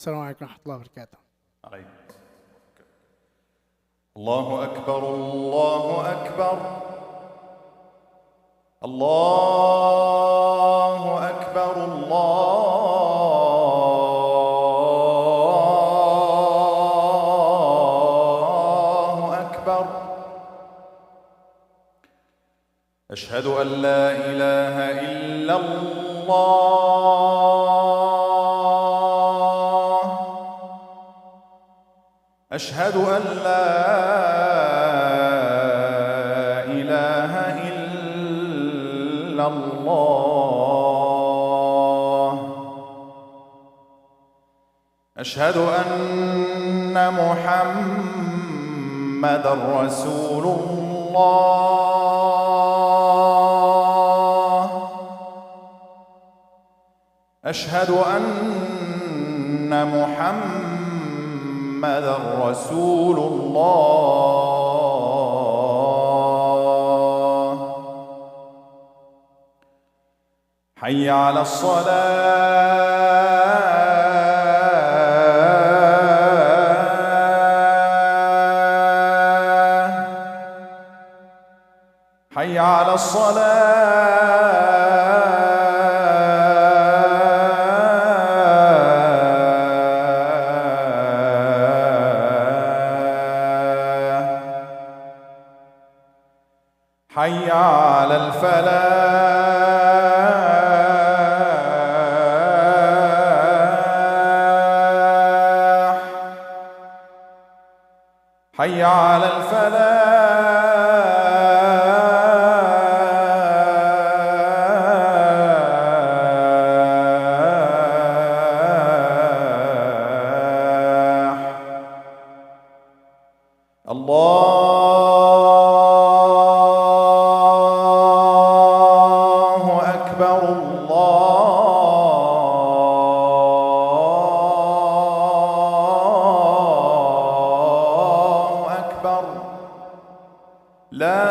السلام عليكم ورحمة الله وبركاته. عليكم. الله أكبر الله أكبر الله أكبر الله أكبر. أشهد أن لا إله إلا الله. أشهد أن لا إله إلا الله. أشهد أن محمدًا رسول الله. أشهد أن محمدًا رسول الله. حي على الصلاة. حي على الصلاة. حي على الفلاح. حي على الفلاح. الله أكبر الله أكبر. لا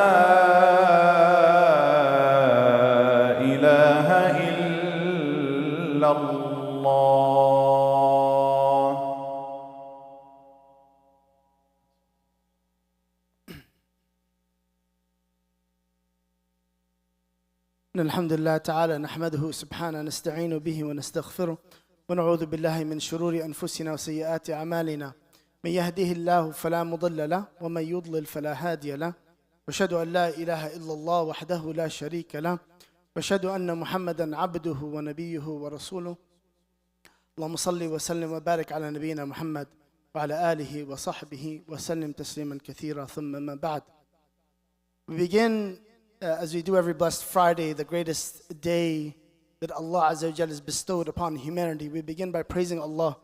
إله إلا الله. الحمد لله تعالى نحمده سبحانه نستعين به ونستغفره ونعوذ بالله من شرور أنفسنا وسيئات أعمالنا. من يهده الله فلا مضل له ومن يضلل فلا هادي له. وأشهد أن لا إله إلا الله وحده لا شريك له وأشهد أن محمدا عبده ونبيه ورسوله. اللهم صل وسلم وبارك على نبينا محمد وعلى آله وصحبه وسلم تسليما كثيرا. ثم ما بعد. We begin as we do every blessed Friday, the greatest day that Allah Azza wa Jalla has bestowed upon humanity. We begin by praising Allah,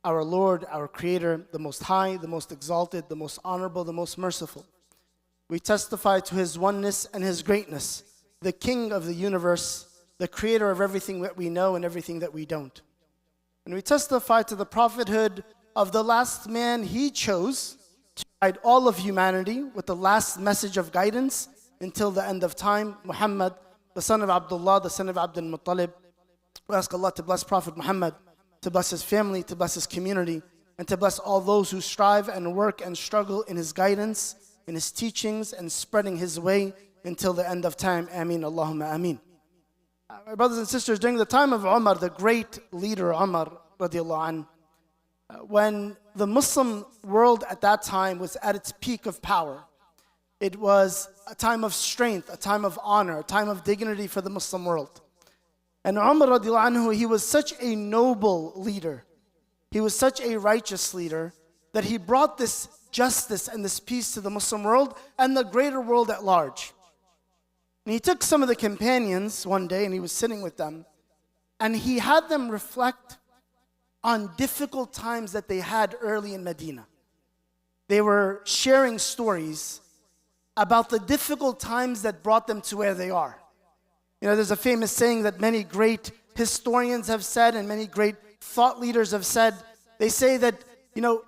our Lord, our Creator, the Most High, the Most Exalted, the Most Honorable, the Most Merciful. We testify to His oneness and His greatness, the King of the universe, the Creator of everything that we know and everything that we don't. And we testify to the prophethood of the last man He chose to guide all of humanity with the last message of guidance until the end of time, Muhammad, the son of Abdullah, the son of Abdul Muttalib. We ask Allah to bless Prophet Muhammad, to bless his family, to bless his community, and to bless all those who strive and work and struggle in his guidance, in his teachings, and spreading his way until the end of time. Ameen, Allahumma ameen. My brothers and sisters, during the time of Umar, the great leader Umar, radiallahu anh, when the Muslim world at that time was at its peak of power, it was a time of strength, a time of honor, a time of dignity for the Muslim world. And Umar radiallahu anhu, he was such a noble leader. He was such a righteous leader that he brought this justice and this peace to the Muslim world and the greater world at large. And he took some of the companions one day and he was sitting with them and he had them reflect on difficult times that they had early in Medina. They were sharing stories about the difficult times that brought them to where they are. You know, there's a famous saying that many great historians have said and many great thought leaders have said. They say that, you know,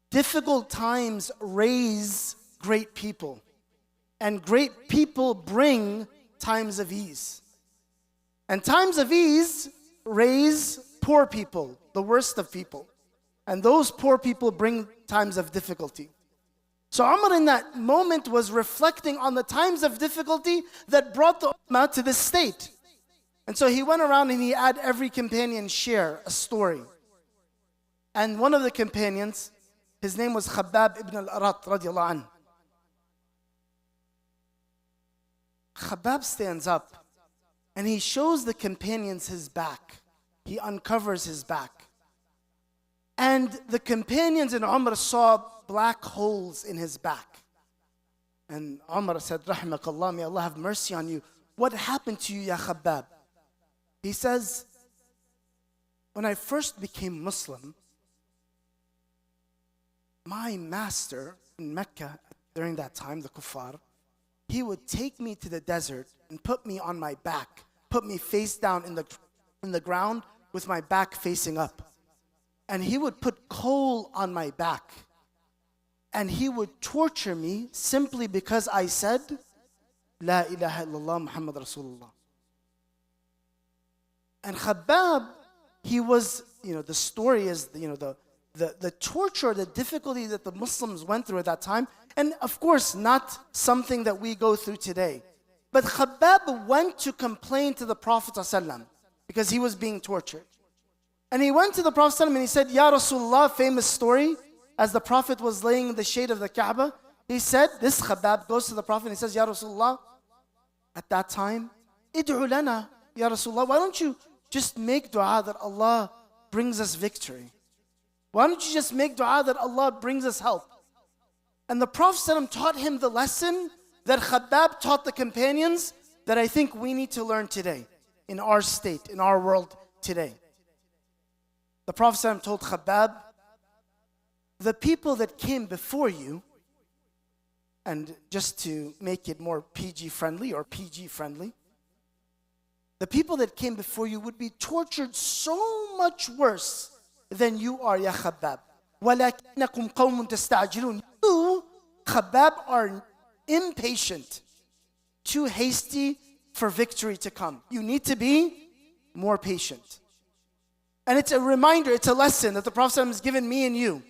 difficult times raise great people, and great people bring times of ease. And times of ease raise poor people, the worst of people. And those poor people bring times of difficulty. So Umar in that moment was reflecting on the times of difficulty that brought the ummah to this state. And so he went around and he had every companion share a story. And one of the companions, his name was Khabbab ibn al-Arat radiallahu anhu. Khabbab stands up and he shows the companions his back. He uncovers his back. And the companions in Umar saw black holes in his back. And Umar said, Rahmakallah, may Allah have mercy on you. What happened to you, Ya Khabbab? He says, when I first became Muslim, my master in Mecca, during that time, the kuffar, he would take me to the desert and put me on my back, put me face down in the ground with my back facing up. And he would put coal on my back. And he would torture me simply because I said, La ilaha illallah Muhammad Rasulullah. And Khabbab, he was, the story is, the torture, the difficulty that the Muslims went through at that time. And of course, not something that we go through today. But Khabbab went to complain to the Prophet ﷺ because he was being tortured. And he went to the Prophet ﷺ and he said, Ya Rasulullah, famous story, as the Prophet was laying in the shade of the Kaaba, he said, this Khabbab goes to the Prophet and he says, Ya Rasulullah, at that time, id'u lana, Ya Rasulullah, why don't you just make dua that Allah brings us victory? Why don't you just make dua that Allah brings us help? And the Prophet ﷺ taught him the lesson that Khabbab taught the companions that I think we need to learn today, in our state, in our world today. The Prophet ﷺ told Khabbab, the people that came before you, and just to make it more PG friendly or PG friendly, the people that came before you would be tortured so much worse than you are, Ya Khabbab. وَلَكِنَّكُمْ قَوْمٌ تَسْتَعْجِلُونَ. You, Khabbab, are impatient, too hasty for victory to come. You need to be more patient. And it's a reminder, it's a lesson that the Prophet has given me and you,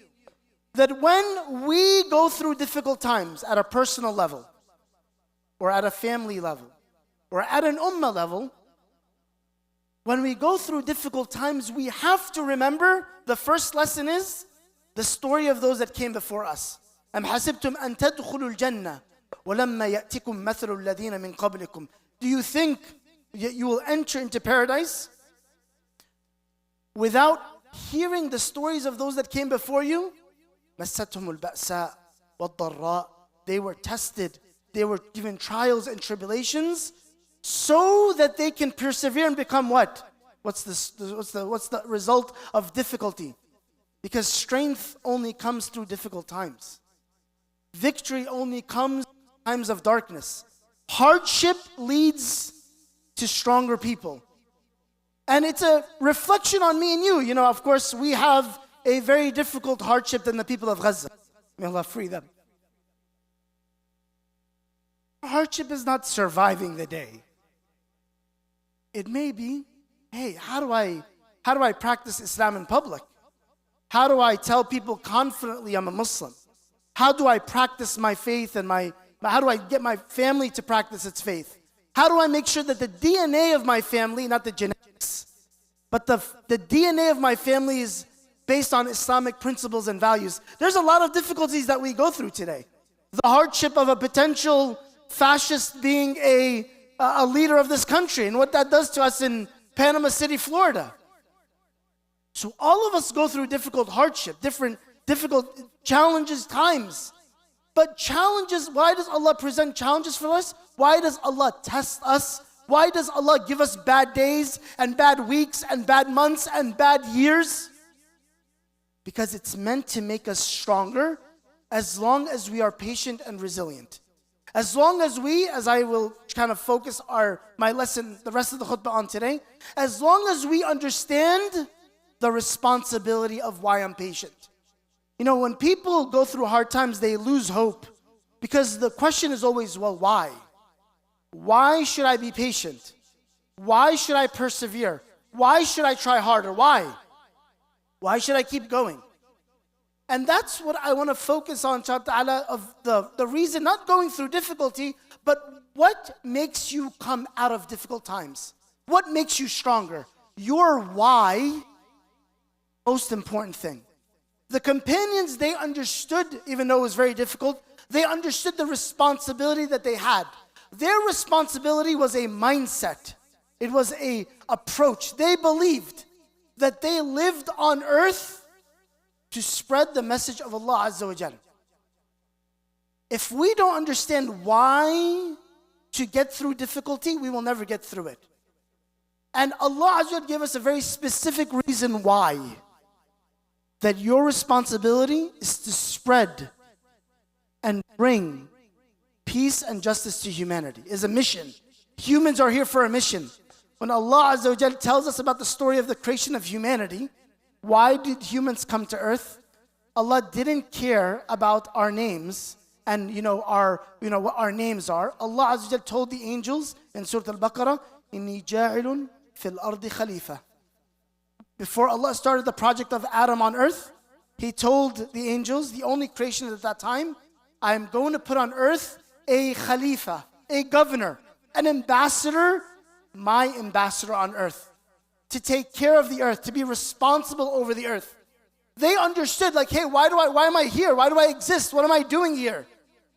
that when we go through difficult times at a personal level, or at a family level, or at an ummah level, when we go through difficult times, we have to remember the first lesson is the story of those that came before us. أَمْ حَسِبْتُمْ أَن تَدْخُلُوا الْجَنَّةَ وَلَمَّا يَأْتِكُمْ مَثَلُ الَّذِينَ مِنْ قَبْلِكُمْ. Do you think you will enter into paradise without hearing the stories of those that came before you? مَسَّتْهُمُ الْبَأْسَاءُ وَالضَّرَّاءُ. They were tested, they were given trials and tribulations so that they can persevere and become what? What's the result of difficulty? Because strength only comes through difficult times. Victory only comes in times of darkness. Hardship leads to stronger people. And it's a reflection on me and you. Of course, we have a very difficult hardship than the people of Gaza. May Allah free them. Hardship is not surviving the day. It may be, hey, how do I practice Islam in public? How do I tell people confidently I'm a Muslim? How do I practice my faith and how do I get my family to practice its faith? How do I make sure that the DNA of my family, not the genetics, but the DNA of my family is based on Islamic principles and values? There's a lot of difficulties that we go through today. The hardship of a potential fascist being a leader of this country and what that does to us in Panama City, Florida. So all of us go through difficult hardship, difficult challenges, times. But challenges, why does Allah present challenges for us? Why does Allah test us? Why does Allah give us bad days and bad weeks and bad months and bad years? Because it's meant to make us stronger as long as we are patient and resilient. As long as we, as I will kind of focus my lesson, the rest of the khutbah on today, as long as we understand the responsibility of why I'm patient. When people go through hard times, they lose hope because the question is always, well, why? Why should I be patient? Why should I persevere? Why should I try harder? Why? Why should I keep going? And that's what I want to focus on, inshallah, of the reason, not going through difficulty, but what makes you come out of difficult times? What makes you stronger? Your why, most important thing. The companions, they understood, even though it was very difficult, they understood the responsibility that they had. Their responsibility was a mindset. It was an approach. They believed that they lived on earth to spread the message of Allah Azza wa Jal. If we don't understand why to get through difficulty, we will never get through it. And Allah Azza wa Jal gave us a very specific reason why. That your responsibility is to spread and bring peace and justice to humanity. It's a mission. Humans are here for a mission. When Allah Azza wa Jal tells us about the story of the creation of humanity, why did humans come to earth? Allah didn't care about our names and what our names are. Allah Azza wa Jal told the angels in Surah Al-Baqarah, "Inni ja'ilun fil ardi khalifa." Before Allah started the project of Adam on earth, He told the angels, the only creation at that time, I am going to put on earth a khalifa, a governor, an ambassador, my ambassador on earth, to take care of the earth, to be responsible over the earth. They understood, like, hey, why am I here? Why do I exist? What am I doing here?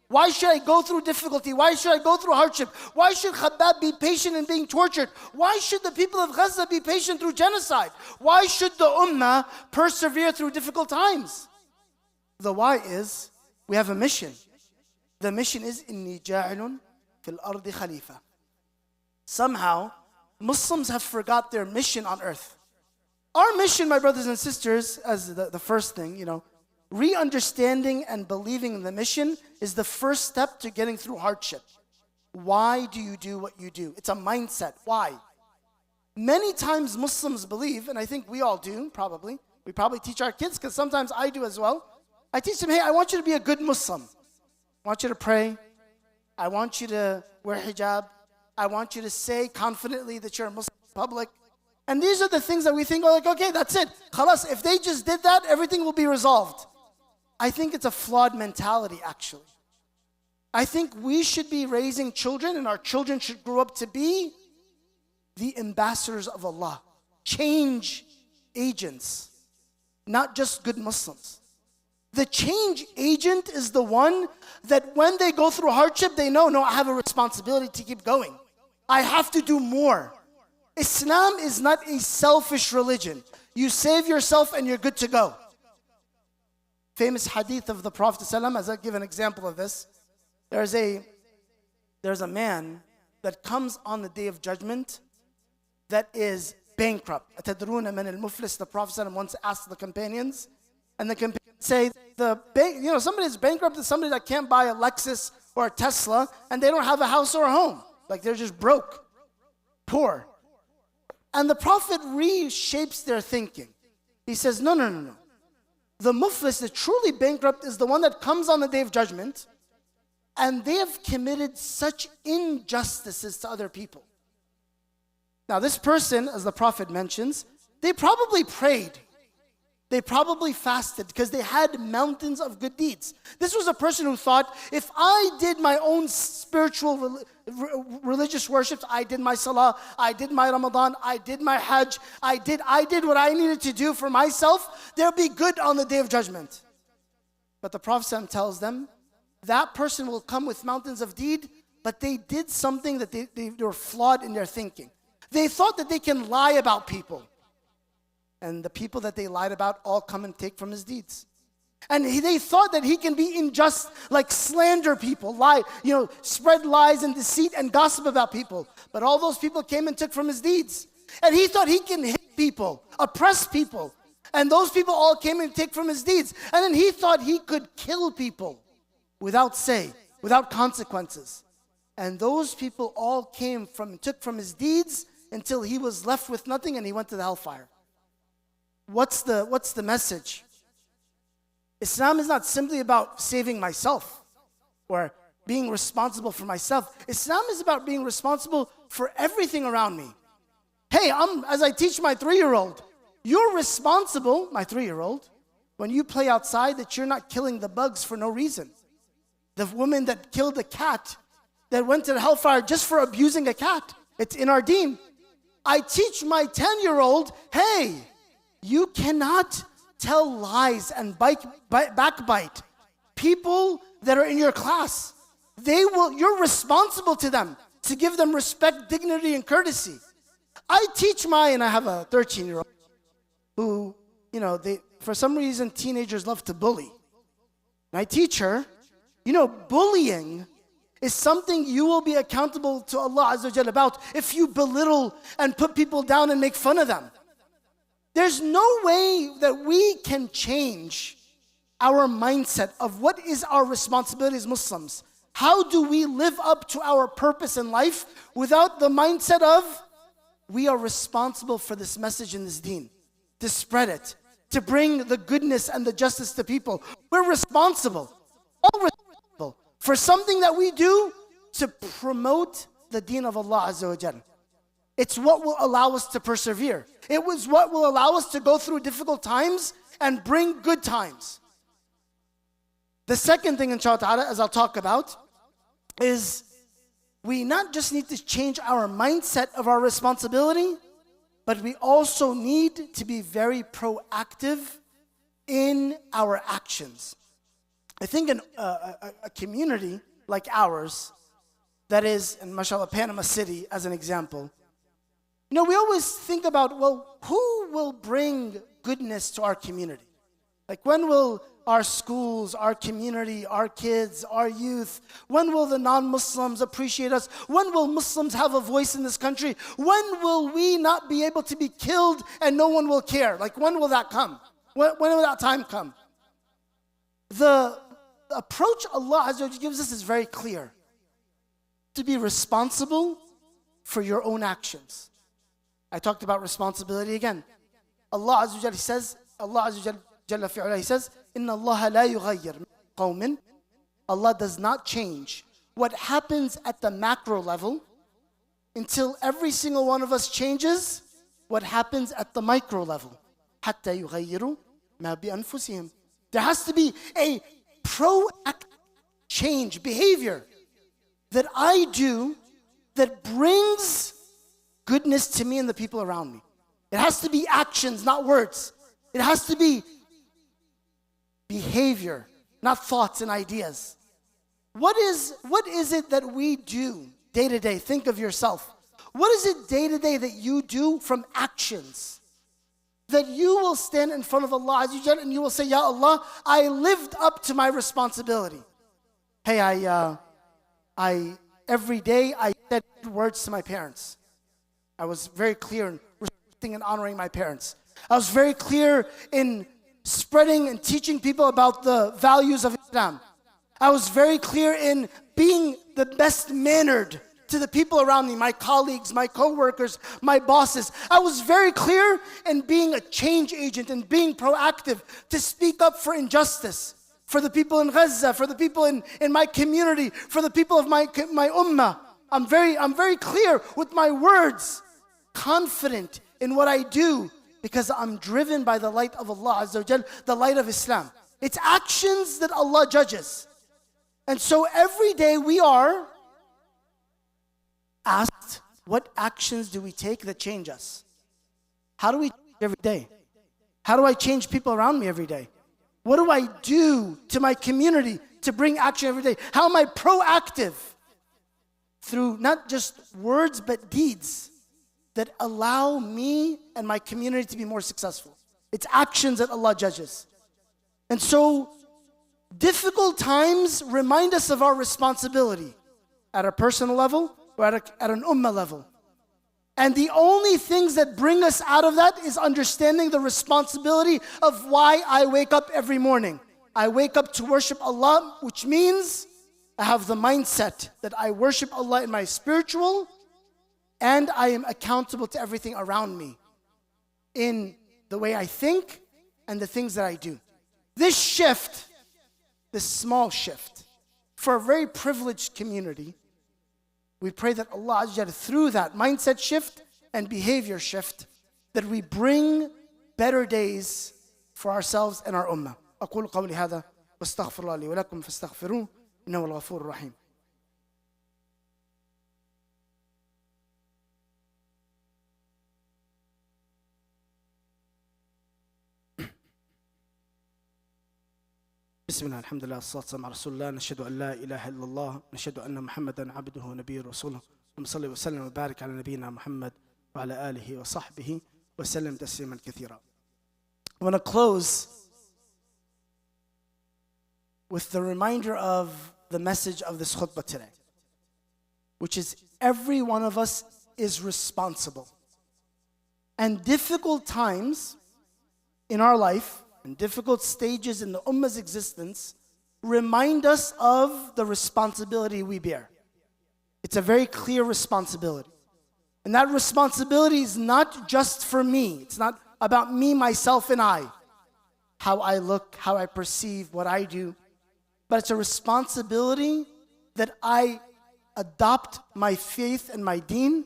Why should I go through difficulty? Why should I go through hardship? Why should Khabbab be patient in being tortured? Why should the people of Gaza be patient through genocide? Why should the ummah persevere through difficult times? The why is, we have a mission. The mission is, إِنِّي جَاعِلٌ فِي الْأَرْضِ خَلِيفَةً. Somehow, Muslims have forgot their mission on earth. Our mission, my brothers and sisters, as the first thing, re-understanding and believing in the mission is the first step to getting through hardship. Why do you do what you do? It's a mindset. Why? Many times Muslims believe, and I think we all do, probably. We probably teach our kids, because sometimes I do as well. I teach them, hey, I want you to be a good Muslim. I want you to pray. I want you to wear hijab. I want you to say confidently that you're a Muslim in public. And these are the things that we think, okay, that's it. Khalas, if they just did that, everything will be resolved. I think it's a flawed mentality, actually. I think we should be raising children, and our children should grow up to be the ambassadors of Allah. Change agents, not just good Muslims. The change agent is the one that when they go through hardship, they know, no, I have a responsibility to keep going. I have to do more. Islam is not a selfish religion. You save yourself and you're good to go. Famous hadith of the Prophet ﷺ, as I give an example of this, there's a man that comes on the day of judgment that is bankrupt. أَتَدْرُونَ مَنِ الْمُفْلِسِ, the Prophet ﷺ once asked the companions, and the companions say, somebody is bankrupt is somebody that can't buy a Lexus or a Tesla, and they don't have a house or a home. Like they're just broke, poor. And the Prophet reshapes their thinking. He says, no. The muflis, the truly bankrupt, is the one that comes on the day of judgment and they have committed such injustices to other people. Now this person, as the Prophet mentions, they probably prayed. They probably fasted because they had mountains of good deeds. This was a person who thought, if I did my own spiritual religious worships, I did my salah, I did my Ramadan, I did my Hajj, I did what I needed to do for myself, they'll be good on the day of judgment. But the Prophet ﷺ tells them, that person will come with mountains of deed, but they did something that they were flawed in their thinking. They thought that they can lie about people. And the people that they lied about all come and take from his deeds. And they thought that he can be unjust, like slander people, lie, spread lies and deceit and gossip about people. But all those people came and took from his deeds. And he thought he can hit people, oppress people. And those people all came and take from his deeds. And then he thought he could kill people without say, without consequences. And those people all took from his deeds until he was left with nothing and he went to the hellfire. What's the message? Islam is not simply about saving myself or being responsible for myself. Islam is about being responsible for everything around me. Hey, as I teach my 3-year-old, you're responsible, my 3-year-old, when you play outside that you're not killing the bugs for no reason. The woman that killed a cat, that went to the hellfire just for abusing a cat. It's in our deen. I teach my 10-year-old, hey, you cannot tell lies and backbite people that are in your class. You're responsible to them, to give them respect, dignity, and courtesy. I have a 13-year-old who, for some reason, teenagers love to bully. And I teach her, bullying is something you will be accountable to Allah Azza wa Jalla about if you belittle and put people down and make fun of them. There's no way that we can change our mindset of what is our responsibility as Muslims. How do we live up to our purpose in life without the mindset of we are responsible for this message in this deen, to spread it, to bring the goodness and the justice to people. We're responsible, all responsible for something that we do to promote the deen of Allah Azza wa Jalla. It's what will allow us to persevere. It was what will allow us to go through difficult times and bring good times. The second thing, inshallah ta'ala, as I'll talk about, is we not just need to change our mindset of our responsibility, but we also need to be very proactive in our actions. I think in a community like ours, that is, in mashallah, Panama City as an example, we always think about, well, who will bring goodness to our community? Like, when will our schools, our community, our kids, our youth, when will the non-Muslims appreciate us? When will Muslims have a voice in this country? When will we not be able to be killed and no one will care? Like, when will that come? When will that time come? The approach Allah Azza wa Jalla gives us is very clear. To be responsible for your own actions. I talked about responsibility again. Allah Azza wa Jalla says, He says, Inna Allah la yughayyir qawmin. Allah does not change what happens at the macro level until every single one of us changes what happens at the micro level. Hatta yughayyiru ma bi anfusihim. There has to be a proactive change, behavior that I do that brings goodness to me and the people around me. It has to be actions, not words. It has to be behavior, not thoughts and ideas. What is it that we do day to day? Think of yourself. What is it day to day that you do from actions? That you will stand in front of Allah Azza wa Jalla and you will say, Ya Allah, I lived up to my responsibility. Hey, every day I said words to my parents. I was very clear in respecting and honoring my parents. I was very clear in spreading and teaching people about the values of Islam. I was very clear in being the best mannered to the people around me, my colleagues, my co-workers, my bosses. I was very clear in being a change agent and being proactive to speak up for injustice, for the people in Gaza, for the people in my community, for the people of my ummah. I'm very clear with my words, confident in what I do, because I'm driven by the light of Allah Azza wa Jal, the light of Islam. It's actions that Allah judges. And so every day we are asked, what actions do we take that change us? How do we change every day? How do I change people around me every day? What do I do to my community to bring action every day? How am I proactive through not just words but deeds that allow me and my community to be more successful? It's actions that Allah judges. And so difficult times remind us of our responsibility at a personal level or at an ummah level. And the only things that bring us out of that is understanding the responsibility of why I wake up every morning. I wake up to worship Allah, which means I have the mindset that I worship Allah in my spiritual, and I am accountable to everything around me in the way I think and the things that I do. This shift, this small shift, for a very privileged community, we pray that Allah Azza wa Jalla, through that mindset shift, and behavior shift, that we bring better days for ourselves and our ummah. أقول قولي هذا واستغفر الله لي ولكم فاستغفروه إنه الغفور الرحيم. بسم الله الحمد لله والصلاة والسلام على رسول الله. نشهد أن لا إله إلا الله، نشهد أن محمدا عبده ونبيه ورسوله، ونصلي وسلم وبارك على نبينا محمد وعلى آله وصحبه وسلم تسليما كثيرا. I want to close with the reminder of the message of this khutbah today, which is every one of us is responsible. And difficult times in our life and difficult stages in the ummah's existence remind us of the responsibility we bear. It's a very clear responsibility. And that responsibility is not just for me. It's not about me, myself, and I. How I look, how I perceive, what I do. But it's a responsibility that I adopt my faith and my deen,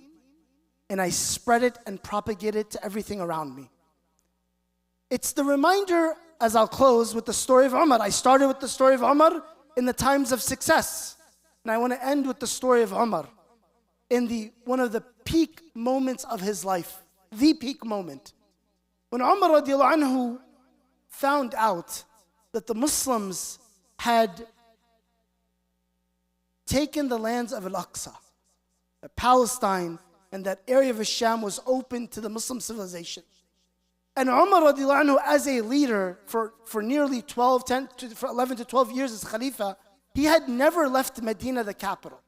and I spread it and propagate it to everything around me. It's the reminder, as I'll close, with the story of Umar. I started with the story of Umar in the times of success. And I want to end with the story of Umar in one of the peak moments of his life. The peak moment. When Umar radiallahu anhu found out that the Muslims had taken the lands of Al-Aqsa, Palestine, and that area of Sham was open to the Muslim civilization. And Umar radiallahu anhu, as a leader for nearly 11 to 12 years as Khalifa, he had never left Medina, the capital.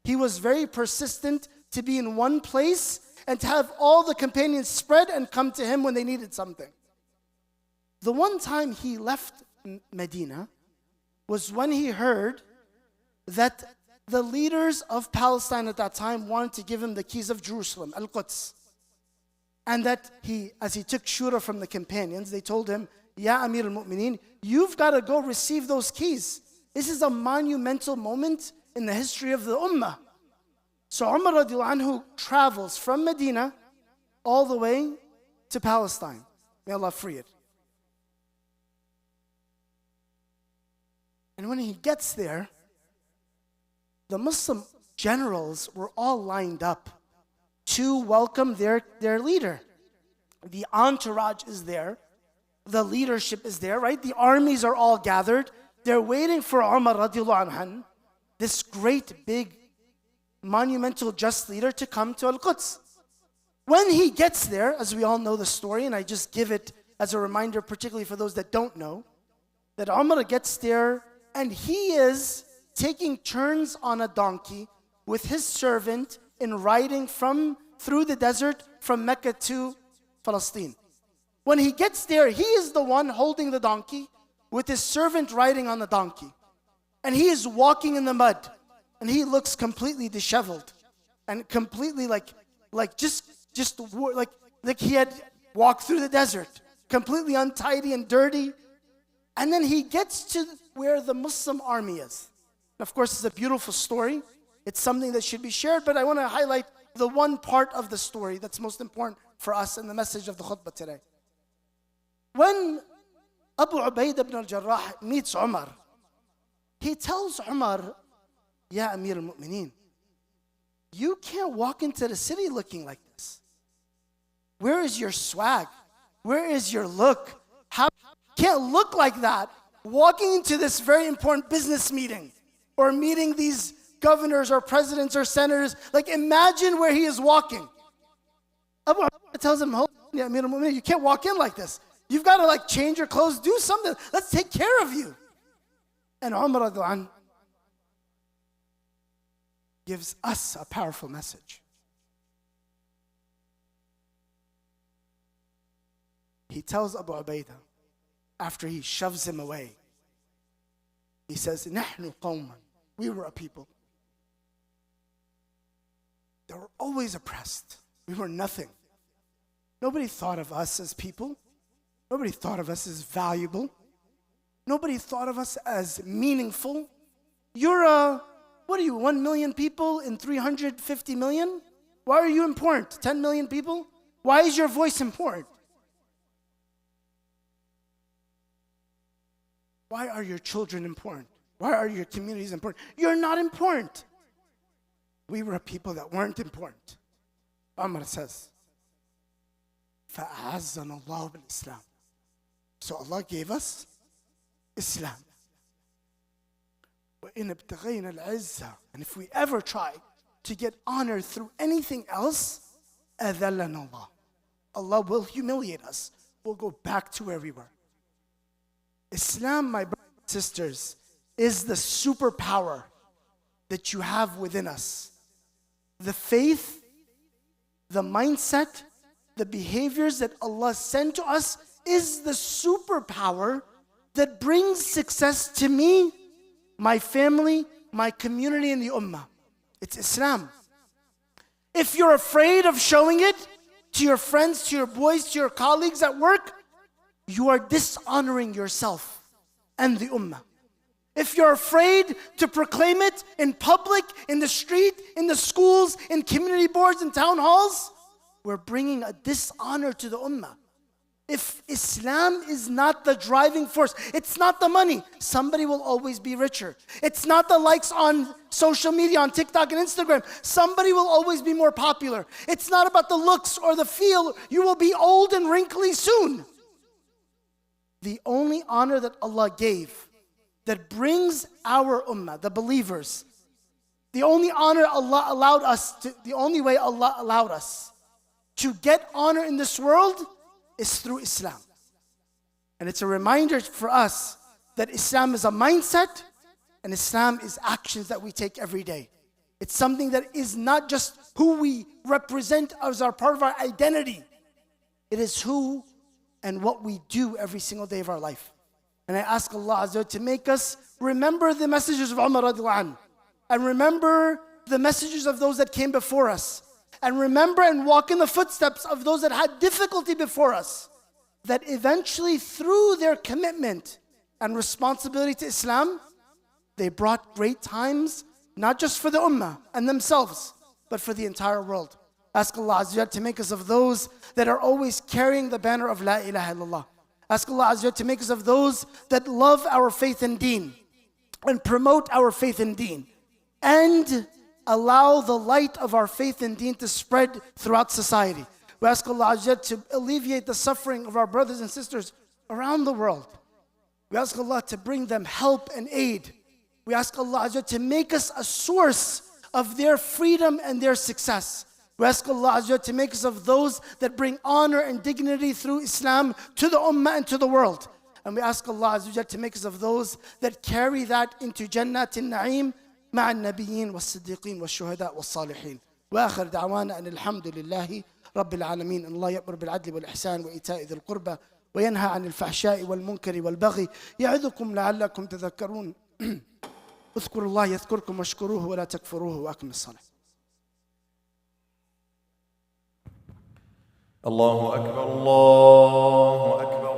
He was very persistent to be in one place and to have all the companions spread and come to him when they needed something. The one time he left Medina was when he heard that the leaders of Palestine at that time wanted to give him the keys of Jerusalem, Al-Quds. And that as he took shura from the companions, they told him, Ya Amir al-Mu'mineen, you've got to go receive those keys. This is a monumental moment in the history of the ummah. So Umar radiallahu anhu travels from Medina all the way to Palestine. May Allah free it. And when he gets there, the Muslim generals were all lined up to welcome their leader. The entourage is there. The leadership is there, right? The armies are all gathered. They're waiting for Umar radiallahu anhu, this great, big, monumental, just leader, to come to Al-Quds. When he gets there, as we all know the story, and I just give it as a reminder, particularly for those that don't know, that Umar gets there and he is taking turns on a donkey with his servant in riding through the desert from Mecca to Palestine. When he gets there, he is the one holding the donkey with his servant riding on the donkey. And he is walking in the mud. And he looks completely disheveled. And completely like he had walked through the desert. Completely untidy and dirty. And then he gets to where the Muslim army is. And of course, it's a beautiful story. It's something that should be shared, but I want to highlight the one part of the story that's most important for us in the message of the khutbah today. When Abu Ubaidah ibn al-Jarrah meets Umar, he tells Umar, Ya Amir al-Mu'mineen, you can't walk into the city looking like this. Where is your swag? Where is your look? How you can't look like that walking into this very important business meeting or meeting these governors or presidents or senators. Like, imagine where he is walking. Abu Ubaidah tells him, Ya Amir al-Mu'mineen, you can't walk in like this. You've got to change your clothes, do something. Let's take care of you. And Umar radiallahu anhu gives us a powerful message. He tells Abu Ubaidah, after he shoves him away, he says, Nahnu qawman, we were a people. They were always oppressed. We were nothing. Nobody thought of us as people. Nobody thought of us as valuable. Nobody thought of us as meaningful. You're what are you, 1 million people in 350 million? Why are you important? 10 million people? Why is your voice important? Why are your children important? Why are your communities important? You're not important. We were a people that weren't important. Umar says, فَأَعَزَّنَا اللَّهُ بِالْإِسْلَامِ. So Allah gave us Islam. وَإِنْ ابْتَغَيْنَا الْعِزَّةَ. And if we ever try to get honor through anything else, أَذَلَّنَا اللَّهُ. Allah will humiliate us. We'll go back to where we were. Islam, my brothers and sisters, is the superpower that you have within us. The faith, the mindset, the behaviors that Allah sent to us is the superpower that brings success to me, my family, my community, and the ummah. It's Islam. If you're afraid of showing it to your friends, to your boys, to your colleagues at work, you are dishonoring yourself and the ummah. If you're afraid to proclaim it in public, in the street, in the schools, in community boards and town halls, we're bringing a dishonor to the ummah. If Islam is not the driving force, it's not the money. Somebody will always be richer. It's not the likes on social media, on TikTok and Instagram. Somebody will always be more popular. It's not about the looks or the feel. You will be old and wrinkly soon. The only honor that Allah gave that brings our ummah, the believers, the only honor Allah allowed us to, the only way Allah allowed us to get honor in this world is through Islam. And it's a reminder for us that Islam is a mindset and Islam is actions that we take every day. It's something that is not just who we represent as our part of our identity. It is who and what we do every single day of our life. And I ask Allah Azza wa Jalla to make us remember the messages of Umar radiallahu anhu, and remember the messages of those that came before us, and remember and walk in the footsteps of those that had difficulty before us, that eventually through their commitment and responsibility to Islam, they brought great times, not just for the ummah and themselves, but for the entire world. Ask Allah Azza wa Jalla to make us of those that are always carrying the banner of La ilaha illallah. Ask Allah Azza wa Jalla to make us of those that love our faith in deen and promote our faith in deen, and allow the light of our faith in deen to spread throughout society. We ask Allah Azza wa Jalla to alleviate the suffering of our brothers and sisters around the world. We ask Allah to bring them help and aid. We ask Allah Azza wa Jalla to make us a source of their freedom and their success. We ask Allah Azza wa Jalla to make us of those that bring honor and dignity through Islam to the ummah and to the world. And we ask Allah Azza wa Jalla to make us of those that carry that into Jannatin Na'im مع النبيين والصديقين والشهداء والصالحين. وآخر دعوانا أن الحمد لله رب العالمين. أن الله يأمر بالعدل والإحسان وإيتاء ذي القربى وينهى عن الفحشاء والمنكر والبغي يعظكم لعلكم تذكرون. اذكروا الله يذكركم واشكروه ولا تكفروه وأقم الصلاة. الله أكبر الله أكبر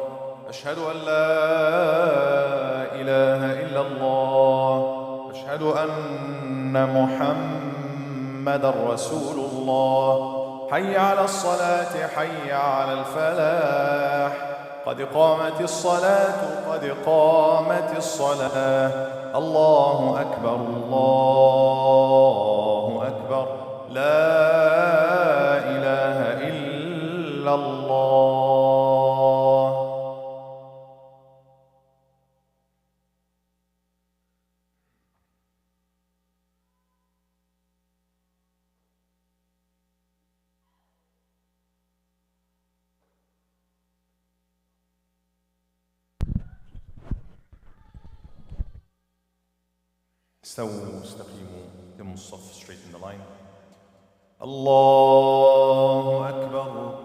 أشهد أن لا إله إلا الله أشهد أن محمد رسول الله حي على الصلاة حي على الفلاح قد قامت الصلاة قد قامت الصلاة الله أكبر الله أكبر لا إله إلا الله. استووا استقيموا تموا الصف straight in the line. الله أكبر.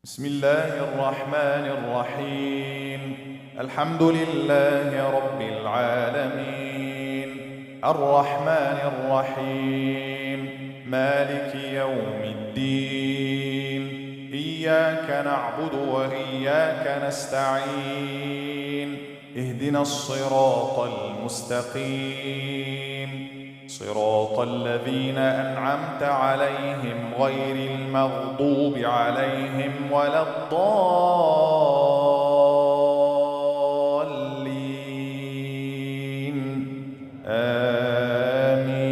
بسم الله الرحمن الرحيم الحمد لله رب العالمين الرحمن الرحيم مالك يوم الدين إياك نعبد وإياك نستعين اهدنا الصراط المستقيم صراط الذين أنعمت عليهم غير المغضوب عليهم ولا الضالين آمين.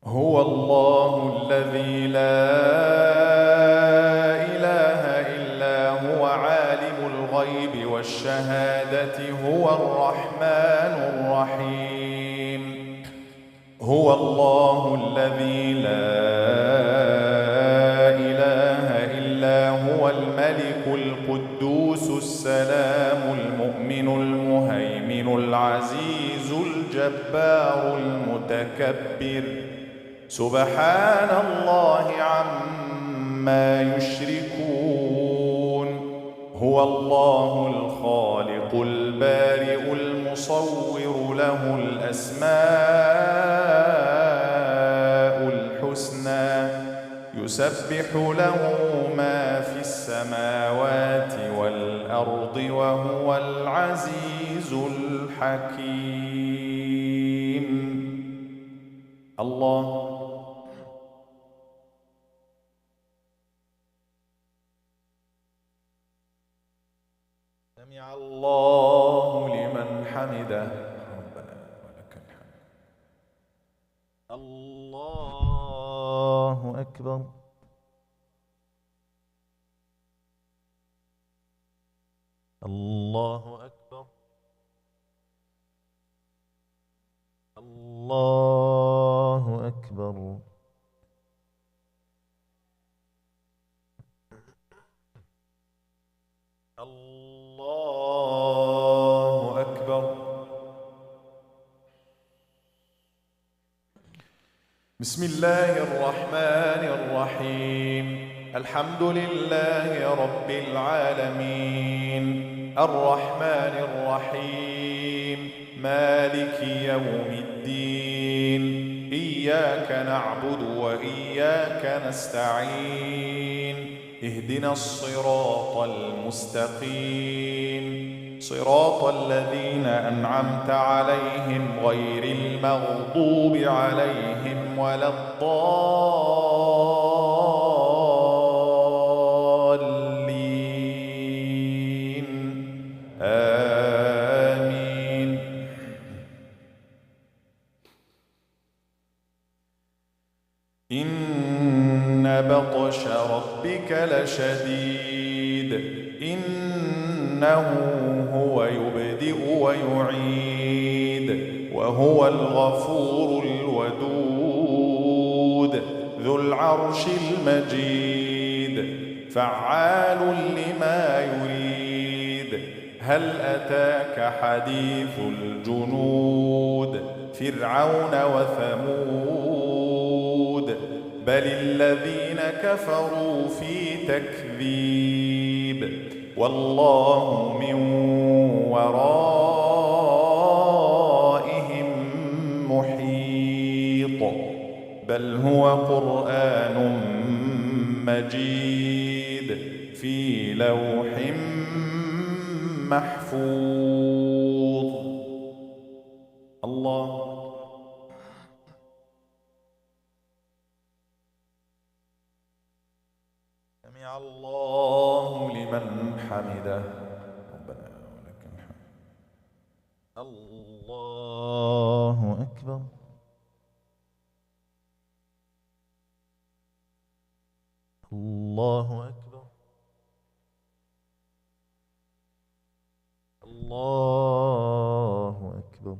هو الله الذي لا إله إلا هو عالم الغيب والشهادة هو الرحمن الرحيم. هو الله الذي لا إله إلا هو الملك القدوس السلام المؤمن المهيمن العزيز الجبار المتكبر سبحان الله عما يشركون. هو الله الخالق البارئ المصور له الأسماء الحسنى يسبح له ما في السماوات والأرض وهو العزيز الحكيم. الله سمع الله لمن حمده ربنا ولك الحمد. الله أكبر. الله أكبر. الله أكبر. الله أكبر. بسم الله الرحمن الرحيم. الحمد لله رب العالمين الرحمن الرحيم مالك يوم الدين. إياك نعبد وإياك نستعين. اهدنا الصراط المستقيم صراط الذين أنعمت عليهم غير المغضوب عليهم ولا الضالين آمين. إن بطش ربك لشديد إنه هو يبدئ ويعيد وهو الغفور الودود ذو العرش المجيد فعال لما يريد. هل أتاك حديث الجنود فرعون وثمود بل الذين كفروا في تكذيب والله من ورائهم محيط. بل هو قرآن مجيد في لوح محفوظ. الله سمع الله لمن حمده ربنا ولك الحمد. الله أكبر. الله أكبر. الله أكبر.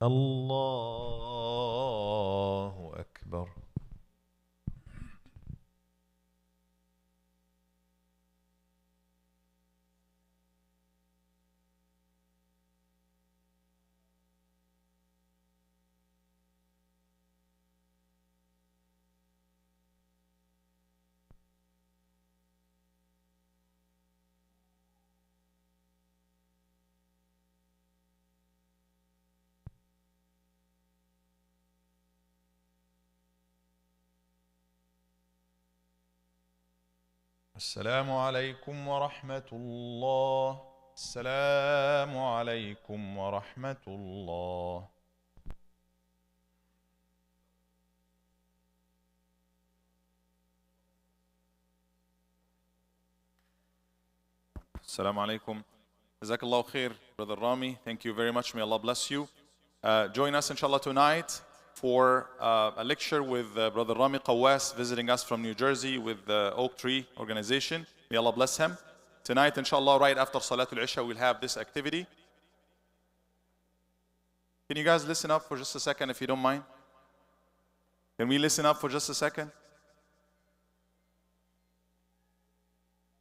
الله أكبر. السلام عليكم ورحمة الله. السلام عليكم ورحمة الله. Assalamu alaikum. Jazakallah khair, Brother Rami. Thank you very much. May Allah bless you. Join us, inshallah, tonight for a lecture with Brother Rami Qawas visiting us from New Jersey with the Oak Tree organization. May Allah bless him. Tonight, inshallah, right after Salatul Isha, we'll have this activity. Can you guys listen up for just a second, if you don't mind? Can we listen up for just a second?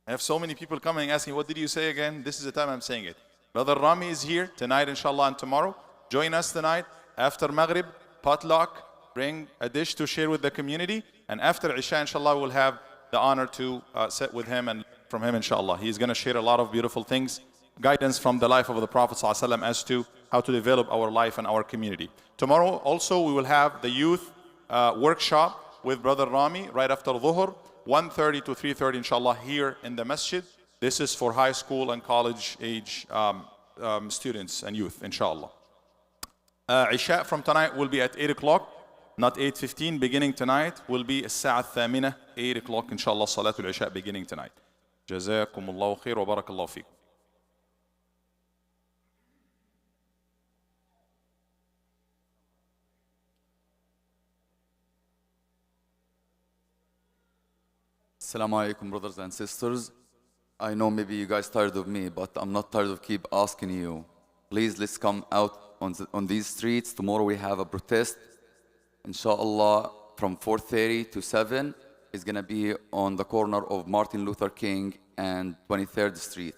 I have so many people coming asking, what did you say again? This is the time I'm saying it. Brother Rami is here tonight, inshallah, and tomorrow. Join us tonight after Maghrib, potluck, bring a dish to share with the community. And after Isha, inshallah, we'll have the honor to sit with him and from him, inshallah. He's going to share a lot of beautiful things, guidance from the life of the Prophet ﷺ as to how to develop our life and our community. Tomorrow, also, we will have the youth workshop with Brother Rami right after Dhuhr. 1:30 to 3:30, inshallah, here in the masjid. This is for high school and college age students and youth, inshallah. Isha from tonight will be at 8 o'clock, not 8:15. Beginning tonight will be الساعة الثامنة, 8 o'clock, inshallah, Salatul Isha beginning tonight. جزاكم الله خير وبارك الله فيكم. Assalamu alaikum, brothers and sisters. I know maybe you guys tired of me, but I'm not tired of keep asking you. Please, let's come out on these streets. Tomorrow we have a protest. Inshallah, from 4:30 to 7 is going to be on the corner of Martin Luther King and 23rd Street.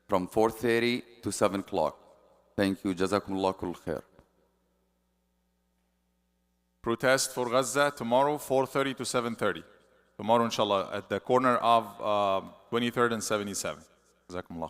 From 4:30 to 7 o'clock. Thank you. Jazakumullah kull khair. Protest for Gaza tomorrow, 4:30 to 7:30. Tomorrow, inshallah, at the corner of 23rd and 77. Jazakumullah.